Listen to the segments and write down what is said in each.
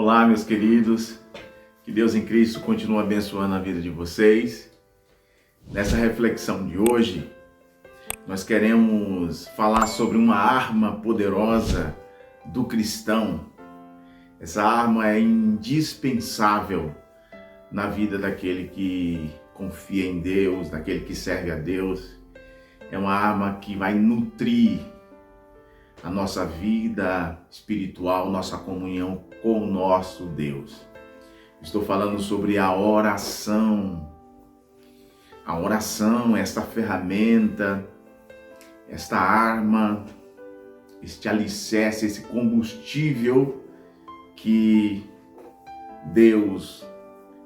Olá, meus queridos, que Deus em Cristo continue abençoando a vida de vocês. Nessa reflexão de hoje, nós queremos falar sobre uma arma poderosa do cristão. Essa arma é indispensável na vida daquele que confia em Deus, daquele que serve a Deus. É uma arma que vai nutrir a nossa vida espiritual, nossa comunhão com o nosso Deus. Estou falando sobre a oração. A oração, esta ferramenta, esta arma, este alicerce, esse combustível que Deus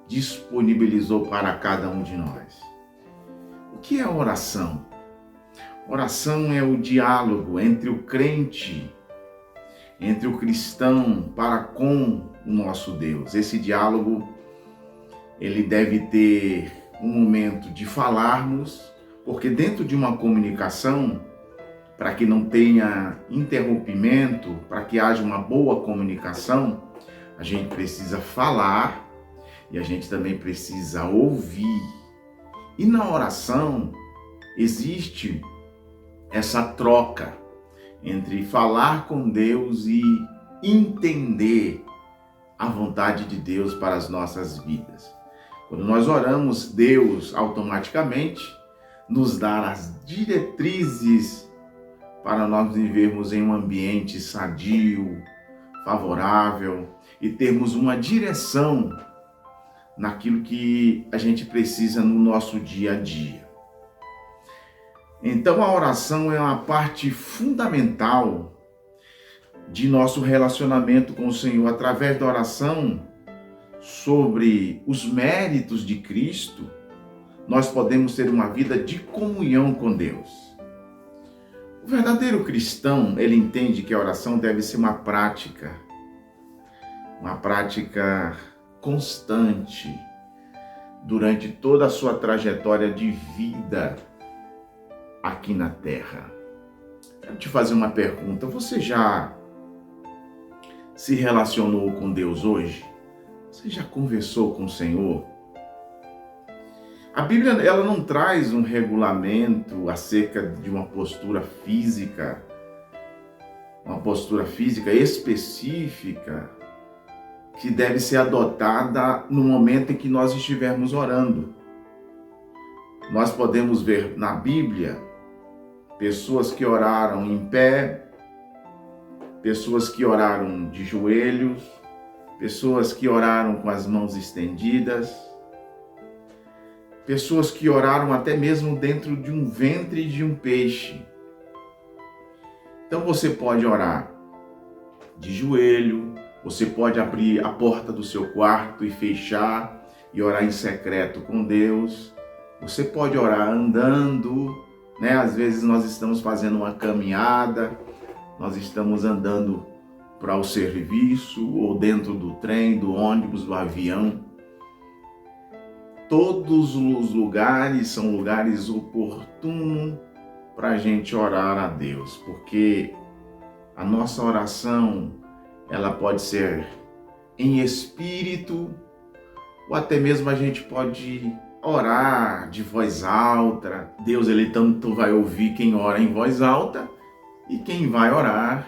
disponibilizou para cada um de nós. O que é a oração? Oração é o diálogo entre o crente, entre o cristão para com o nosso Deus. Esse diálogo, ele deve ter um momento de falarmos, porque dentro de uma comunicação, para que não tenha interrompimento, para que haja uma boa comunicação, a gente precisa falar e a gente também precisa ouvir. E na oração existe essa troca entre falar com Deus e entender a vontade de Deus para as nossas vidas. Quando nós oramos, Deus automaticamente nos dá as diretrizes para nós vivermos em um ambiente sadio, favorável e termos uma direção naquilo que a gente precisa no nosso dia a dia. Então a oração é uma parte fundamental de nosso relacionamento com o Senhor. Através da oração sobre os méritos de Cristo, nós podemos ter uma vida de comunhão com Deus. O verdadeiro cristão, ele entende que a oração deve ser uma prática constante durante toda a sua trajetória de vida aqui na Terra. Quero te fazer uma pergunta. Você já se relacionou com Deus hoje? Você já conversou com o Senhor? A Bíblia, ela não traz um regulamento acerca de uma postura física específica que deve ser adotada no momento em que nós estivermos orando. Nós podemos ver na Bíblia pessoas que oraram em pé, pessoas que oraram de joelhos, pessoas que oraram com as mãos estendidas, pessoas que oraram até mesmo dentro de um ventre de um peixe. Então você pode orar de joelho, você pode abrir a porta do seu quarto e fechar e orar em secreto com Deus. Você pode orar andando, né? Às vezes nós estamos fazendo uma caminhada, nós estamos andando para o serviço ou dentro do trem, do ônibus, do avião. Todos os lugares são lugares oportunos para a gente orar a Deus, porque a nossa oração, ela pode ser em espírito, ou até mesmo a gente pode orar de voz alta. Deus, ele tanto vai ouvir quem ora em voz alta e quem vai orar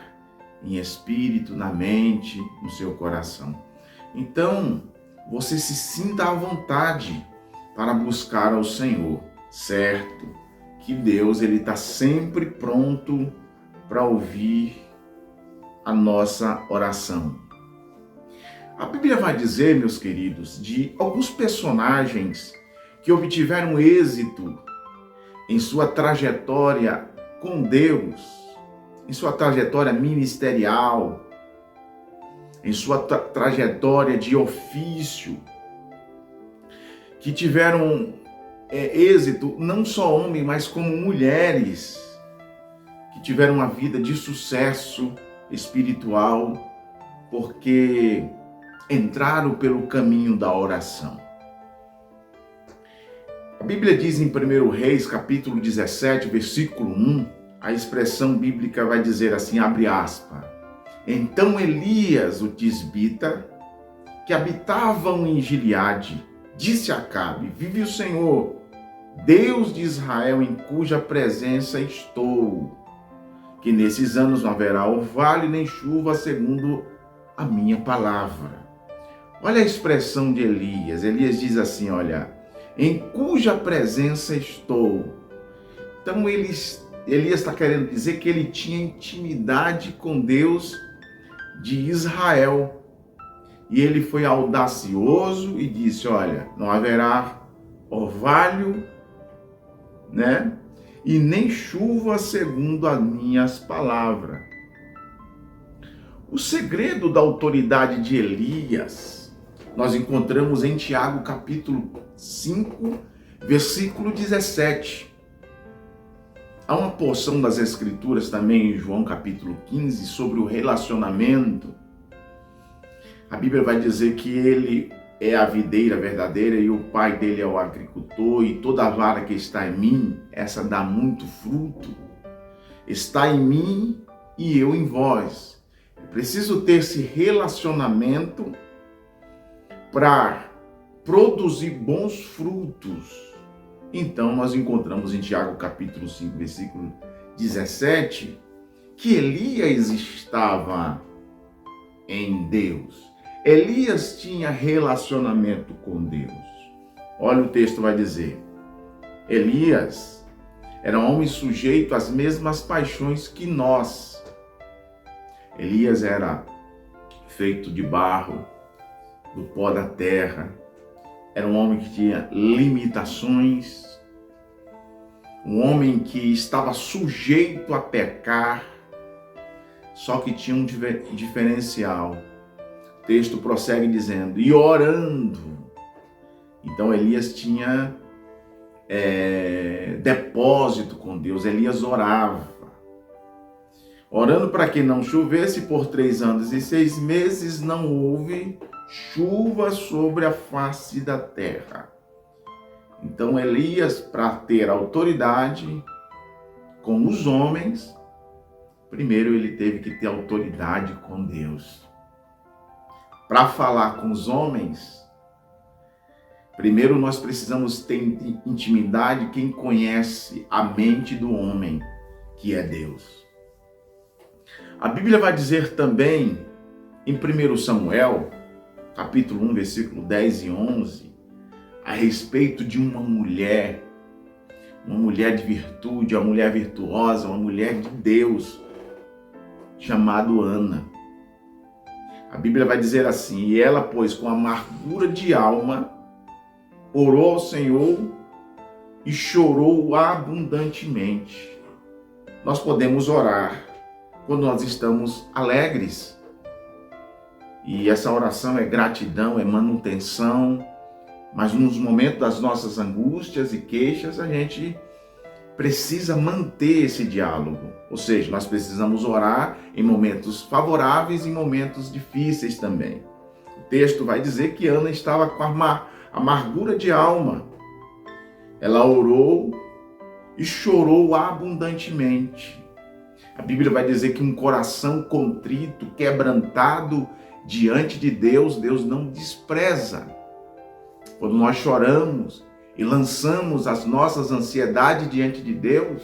em espírito, na mente, no seu coração. Então, você se sinta à vontade para buscar ao Senhor, certo? Que Deus, ele está sempre pronto para ouvir a nossa oração. A Bíblia vai dizer, meus queridos, de alguns personagens que obtiveram êxito em sua trajetória com Deus, em sua trajetória ministerial, em sua trajetória de ofício, que tiveram êxito, não só homens, mas como mulheres, que tiveram uma vida de sucesso espiritual, porque entraram pelo caminho da oração. A Bíblia diz em 1 Reis, capítulo 17, versículo 1, a expressão bíblica vai dizer assim, abre aspas, então Elias, o tisbita, que habitavam em Gileade, disse a Acabe: vive o Senhor, Deus de Israel, em cuja presença estou, que nesses anos não haverá orvalho nem chuva, segundo a minha palavra. Olha a expressão de Elias. Elias diz assim, olha, em cuja presença estou. Então Elias está querendo dizer que ele tinha intimidade com Deus de Israel. E ele foi audacioso e disse, olha, não haverá orvalho, né? E nem chuva segundo as minhas palavras. O segredo da autoridade de Elias nós encontramos em Tiago capítulo 5, versículo 17. Há uma porção das Escrituras também em João capítulo 15 sobre o relacionamento. A Bíblia vai dizer que ele é a videira verdadeira e o pai dele é o agricultor, e toda a vara que está em mim, essa dá muito fruto. Está em mim e eu em vós. É preciso ter esse relacionamento para produzir bons frutos. Então nós encontramos em Tiago capítulo 5, versículo 17, que Elias estava em Deus. Elias tinha relacionamento com Deus. Olha, o texto vai dizer, Elias era um homem sujeito às mesmas paixões que nós. Elias era feito de barro, do pó da terra. Era um homem que tinha limitações, um homem que estava sujeito a pecar, só que tinha um diferencial. O texto prossegue dizendo, e orando. Então Elias tinha depósito com Deus, Elias orava. Orando para que não chovesse por 3 anos e 6 meses, não houve chuva sobre a face da terra. Então Elias, para ter autoridade com os homens, primeiro ele teve que ter autoridade com Deus. Para falar com os homens, primeiro nós precisamos ter intimidade, quem conhece a mente do homem, que é Deus. A Bíblia vai dizer também, em 1 Samuel, capítulo 1, versículo 10 e 11, a respeito de uma mulher de virtude, uma mulher virtuosa, uma mulher de Deus, chamada Ana. A Bíblia vai dizer assim, e ela, pois, com amargura de alma, orou ao Senhor e chorou abundantemente. Nós podemos orar quando nós estamos alegres. E essa oração é gratidão, é manutenção, mas nos momentos das nossas angústias e queixas, a gente precisa manter esse diálogo. Ou seja, nós precisamos orar em momentos favoráveis e em momentos difíceis também. O texto vai dizer que Ana estava com amargura de alma. Ela orou e chorou abundantemente. A Bíblia vai dizer que um coração contrito, quebrantado diante de Deus, Deus não despreza. Quando nós choramos e lançamos as nossas ansiedades diante de Deus,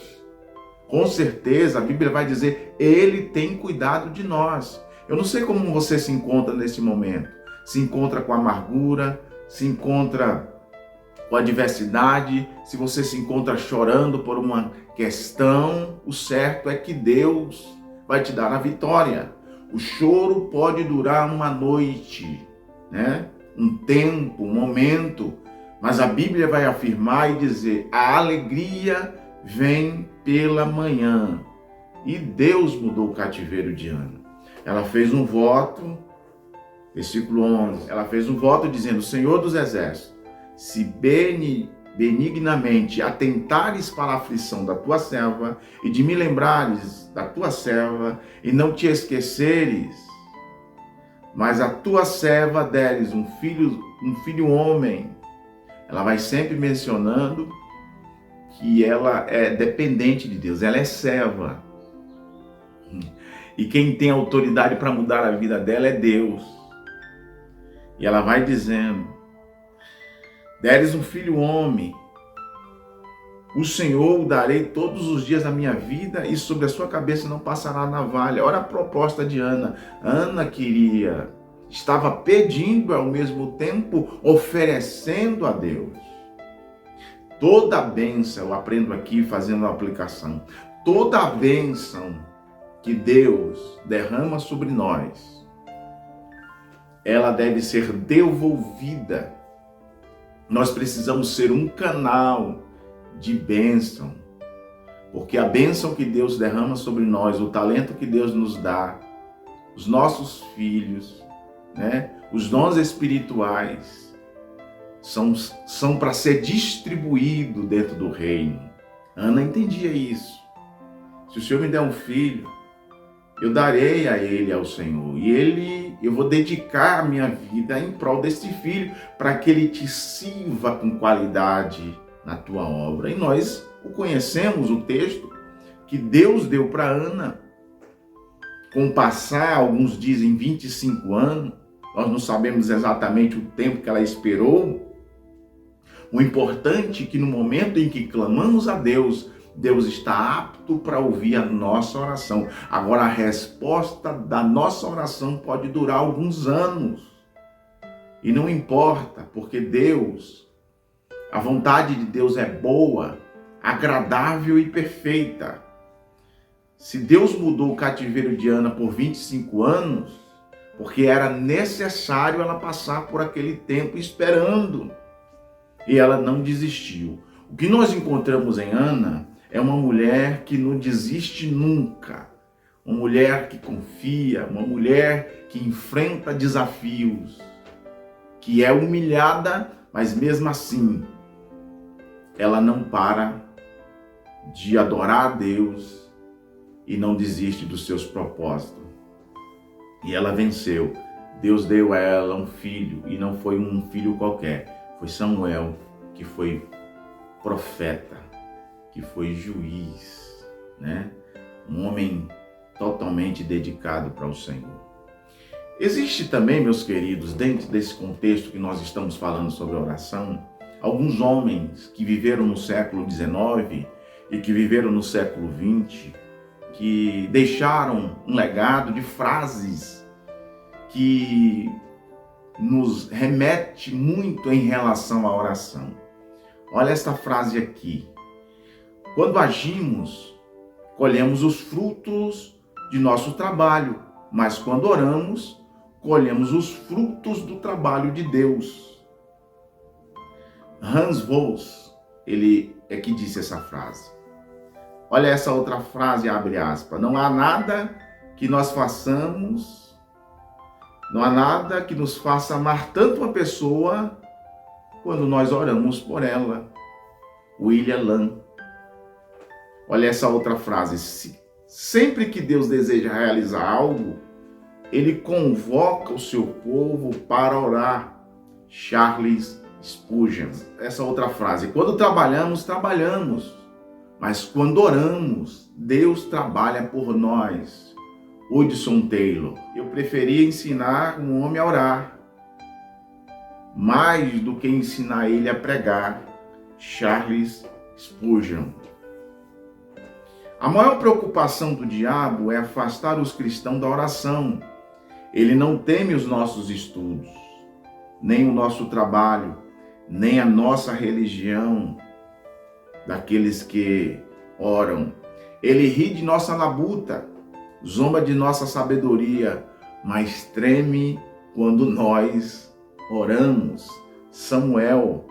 com certeza a Bíblia vai dizer, Ele tem cuidado de nós. Eu não sei como você se encontra nesse momento. Se encontra com amargura, se encontra com adversidade, se você se encontra chorando por uma questão, o certo é que Deus vai te dar a vitória. O choro pode durar uma noite, né? Um tempo, um momento, mas a Bíblia vai afirmar e dizer, a alegria vem pela manhã. E Deus mudou o cativeiro de Ana. Ela fez um voto, versículo 11, ela fez um voto dizendo, Senhor dos Exércitos, se benignamente atentares para a aflição da tua serva e de me lembrares da tua serva e não te esqueceres, mas a tua serva deres um filho homem. Ela vai sempre mencionando que ela é dependente de Deus, ela é serva. E quem tem autoridade para mudar a vida dela é Deus. E ela vai dizendo: deres um filho homem, o Senhor o darei todos os dias da minha vida e sobre a sua cabeça não passará navalha. Olha a proposta de Ana. Ana estava pedindo ao mesmo tempo oferecendo a Deus. Toda a bênção, eu aprendo aqui fazendo a aplicação, toda a bênção que Deus derrama sobre nós, ela deve ser devolvida. Nós precisamos ser um canal de bênção, porque a bênção que Deus derrama sobre nós, o talento que Deus nos dá, os nossos filhos, né, os dons espirituais, são para ser distribuído dentro do reino. Ana entendia isso. Se o Senhor me der um filho, eu darei a ele ao Senhor, e eu vou dedicar a minha vida em prol desse filho, para que ele te sirva com qualidade na tua obra. E nós o conhecemos, o texto que Deus deu para Ana, com o passar, alguns dizem 25 anos, nós não sabemos exatamente o tempo que ela esperou. O importante é que no momento em que clamamos a Deus, Deus está apto para ouvir a nossa oração. Agora, a resposta da nossa oração pode durar alguns anos. E não importa, porque a vontade de Deus é boa, agradável e perfeita. Se Deus mudou o cativeiro de Ana por 25 anos, porque era necessário ela passar por aquele tempo esperando. E ela não desistiu. O que nós encontramos em Ana é uma mulher que não desiste nunca. Uma mulher que confia, uma mulher que enfrenta desafios, que é humilhada, mas mesmo assim, ela não para de adorar a Deus e não desiste dos seus propósitos. E ela venceu. Deus deu a ela um filho, e não foi um filho qualquer. Foi Samuel, que foi profeta, que foi juiz, né? Um homem totalmente dedicado para o Senhor. Existe também, meus queridos, dentro desse contexto que nós estamos falando sobre oração, alguns homens que viveram no século XIX e que viveram no século XX, que deixaram um legado de frases que nos remete muito em relação à oração. Olha esta frase aqui: quando agimos, colhemos os frutos de nosso trabalho, mas quando oramos, colhemos os frutos do trabalho de Deus. Hans Voss, ele é que disse essa frase. Olha essa outra frase, abre aspas: não há nada que nós façamos, não há nada que nos faça amar tanto uma pessoa quando nós oramos por ela. William Lamb. Olha essa outra frase: sempre que Deus deseja realizar algo, Ele convoca o seu povo para orar. Charles Spurgeon. Essa outra frase: quando trabalhamos, mas quando oramos, Deus trabalha por nós. Hudson Taylor. Eu preferia ensinar um homem a orar, mais do que ensinar ele a pregar. Charles Spurgeon. A maior preocupação do diabo é afastar os cristãos da oração. Ele não teme os nossos estudos, nem o nosso trabalho, nem a nossa religião, daqueles que oram. Ele ri de nossa labuta, zomba de nossa sabedoria, mas treme quando nós oramos. Samuel.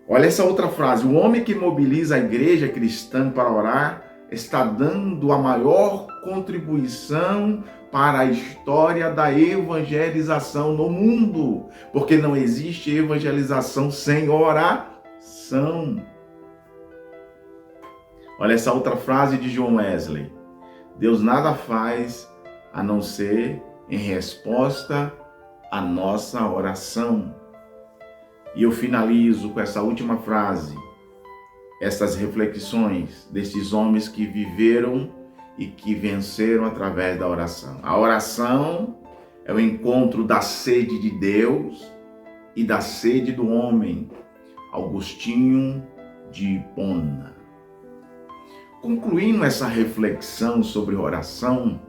Olha essa outra frase: o homem que mobiliza a igreja cristã para orar está dando a maior contribuição para a história da evangelização no mundo, porque não existe evangelização sem oração. Olha essa outra frase de John Wesley: Deus nada faz a não ser em resposta à nossa oração. E eu finalizo com essa última frase, essas reflexões desses homens que viveram e que venceram através da oração. A oração É o encontro da sede de Deus e da sede do homem. Agostinho de Hipona. Concluindo essa reflexão sobre oração,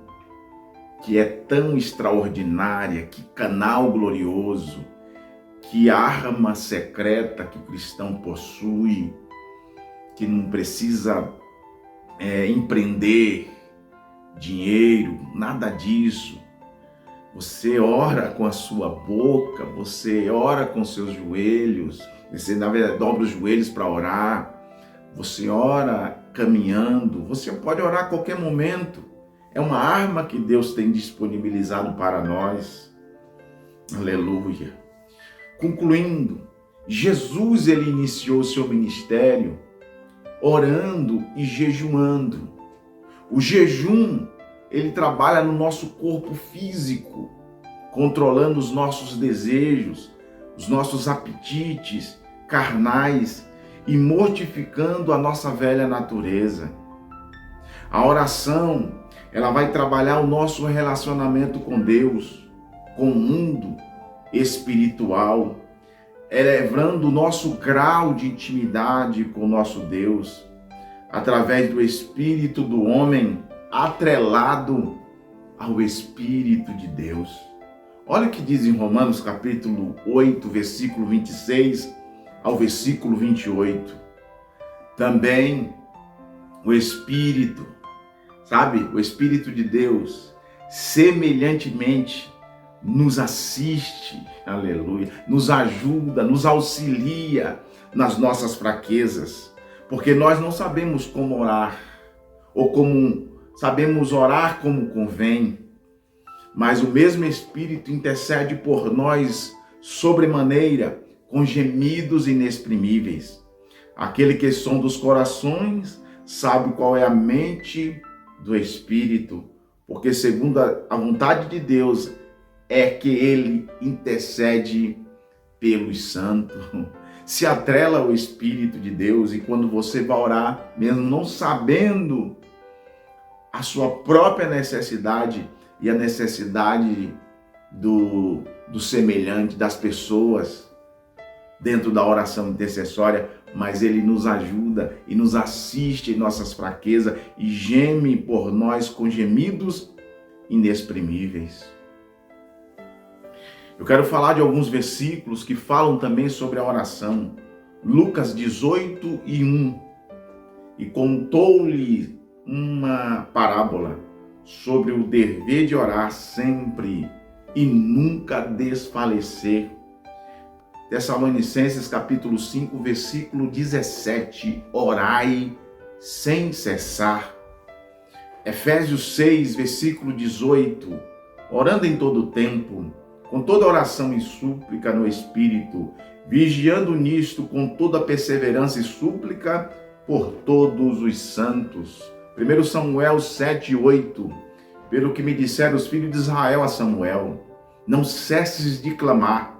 que é tão extraordinária, que canal glorioso, que arma secreta que o cristão possui, que não precisa empreender dinheiro, nada disso. Você ora com a sua boca, você ora com seus joelhos, você na verdade dobra os joelhos para orar, você ora caminhando, você pode orar a qualquer momento. É uma arma que Deus tem disponibilizado para nós. Aleluia. Concluindo, Jesus ele iniciou o seu ministério orando e jejuando. O jejum, ele trabalha no nosso corpo físico, controlando os nossos desejos, os nossos apetites carnais e mortificando a nossa velha natureza. A oração, ela vai trabalhar o nosso relacionamento com Deus, com o mundo espiritual, elevando o nosso grau de intimidade com o nosso Deus, através do espírito do homem atrelado ao Espírito de Deus. Olha o que diz em Romanos capítulo 8, versículo 26 ao versículo 28. Também o Espírito, sabe, o Espírito de Deus, semelhantemente, nos assiste, aleluia, nos ajuda, nos auxilia nas nossas fraquezas, porque nós não sabemos como orar, ou como sabemos orar como convém, mas o mesmo Espírito intercede por nós sobremaneira, com gemidos inexprimíveis. Aquele que sonda os corações sabe qual é a mente do Espírito, porque segundo a vontade de Deus é que ele intercede pelos santos. Se atrela ao Espírito de Deus, e quando você vai orar, mesmo não sabendo a sua própria necessidade e a necessidade do semelhante, das pessoas, dentro da oração intercessória, mas ele nos ajuda e nos assiste em nossas fraquezas e geme por nós com gemidos inexprimíveis. Eu quero falar de alguns versículos que falam também sobre a oração. Lucas 18 e 1. E contou-lhe uma parábola sobre o dever de orar sempre e nunca desfalecer. Tessalonicenses capítulo 5, versículo 17. Orai sem cessar. Efésios 6, versículo 18. Orando em todo tempo, com toda oração e súplica no Espírito, vigiando nisto com toda perseverança e súplica por todos os santos. 1 Samuel 7, 8. Pelo que me disseram os filhos de Israel a Samuel, não cesses de clamar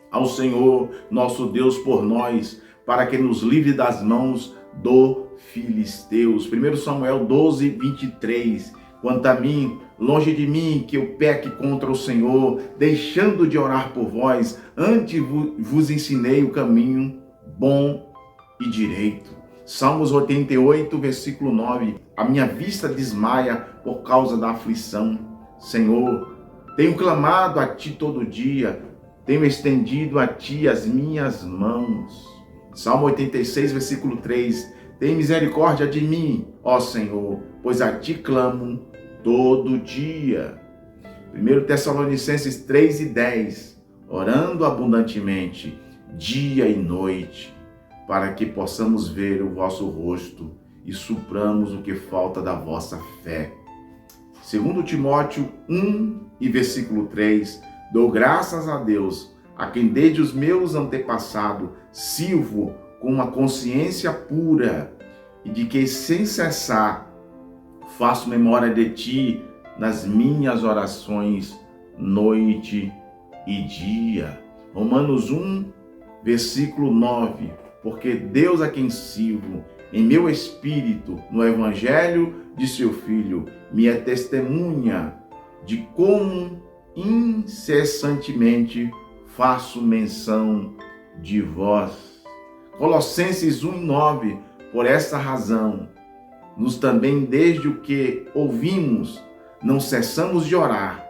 ao Senhor nosso Deus por nós, para que nos livre das mãos do Filisteus. 1 Samuel 12, 23. Quanto a mim, longe de mim que eu peque contra o Senhor, deixando de orar por vós, antes vos ensinei o caminho bom e direito. Salmos 88, versículo 9. A minha vista desmaia por causa da aflição. Senhor, tenho clamado a ti todo dia, tenho estendido a ti as minhas mãos. Salmo 86, versículo 3. Tem misericórdia de mim, ó Senhor, pois a ti clamo todo dia. 1 Tessalonicenses 3 e 10. Orando abundantemente, dia e noite, para que possamos ver o vosso rosto e supramos o que falta da vossa fé. 2 Timóteo 1 e versículo 3. Dou graças a Deus, a quem desde os meus antepassados sirvo com uma consciência pura, e de que sem cessar faço memória de ti nas minhas orações noite e dia. Romanos 1, versículo 9. Porque Deus a quem sirvo, em meu espírito, no evangelho de seu Filho, me é testemunha de como incessantemente faço menção de vós. Colossenses 1:9. Por essa razão, nos também desde o que ouvimos, não cessamos de orar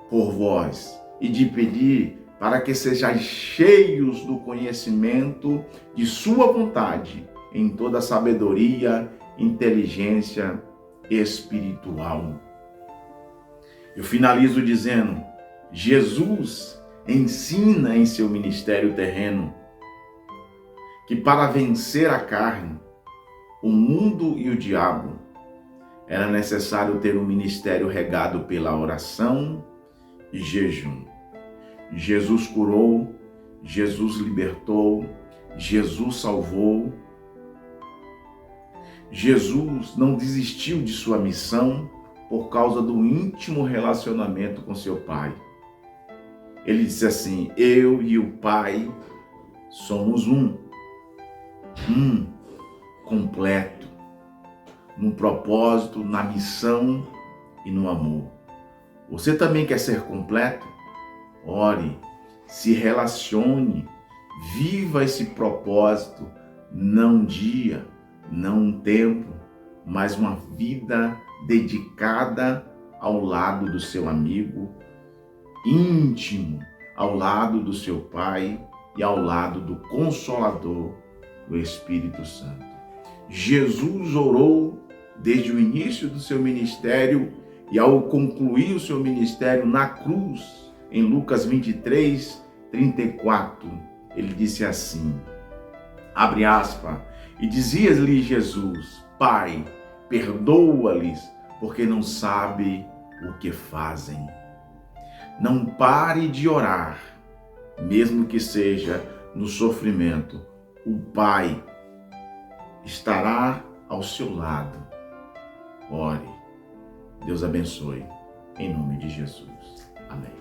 por vós e de pedir para que sejais cheios do conhecimento de sua vontade, em toda sabedoria, inteligência espiritual. Eu finalizo dizendo: Jesus ensina em seu ministério terreno que para vencer a carne, o mundo e o diabo, era necessário ter um ministério regado pela oração e jejum. Jesus curou, Jesus libertou, Jesus salvou. Jesus não desistiu de sua missão por causa do íntimo relacionamento com seu Pai. Ele disse assim: eu e o Pai somos um completo, no propósito, na missão e no amor. Você também quer ser completo? Ore, se relacione, viva esse propósito, não um dia, não um tempo, mas uma vida dedicada ao lado do seu amigo íntimo, ao lado do seu Pai e ao lado do Consolador, o Espírito Santo. Jesus orou desde o início do seu ministério e ao concluir o seu ministério na cruz, em Lucas 23:34, ele disse assim, abre aspas, e dizia-lhe Jesus: Pai, perdoa-lhes, porque não sabem o que fazem. Não pare de orar, mesmo que seja no sofrimento. O Pai estará ao seu lado. Ore. Deus abençoe. Em nome de Jesus. Amém.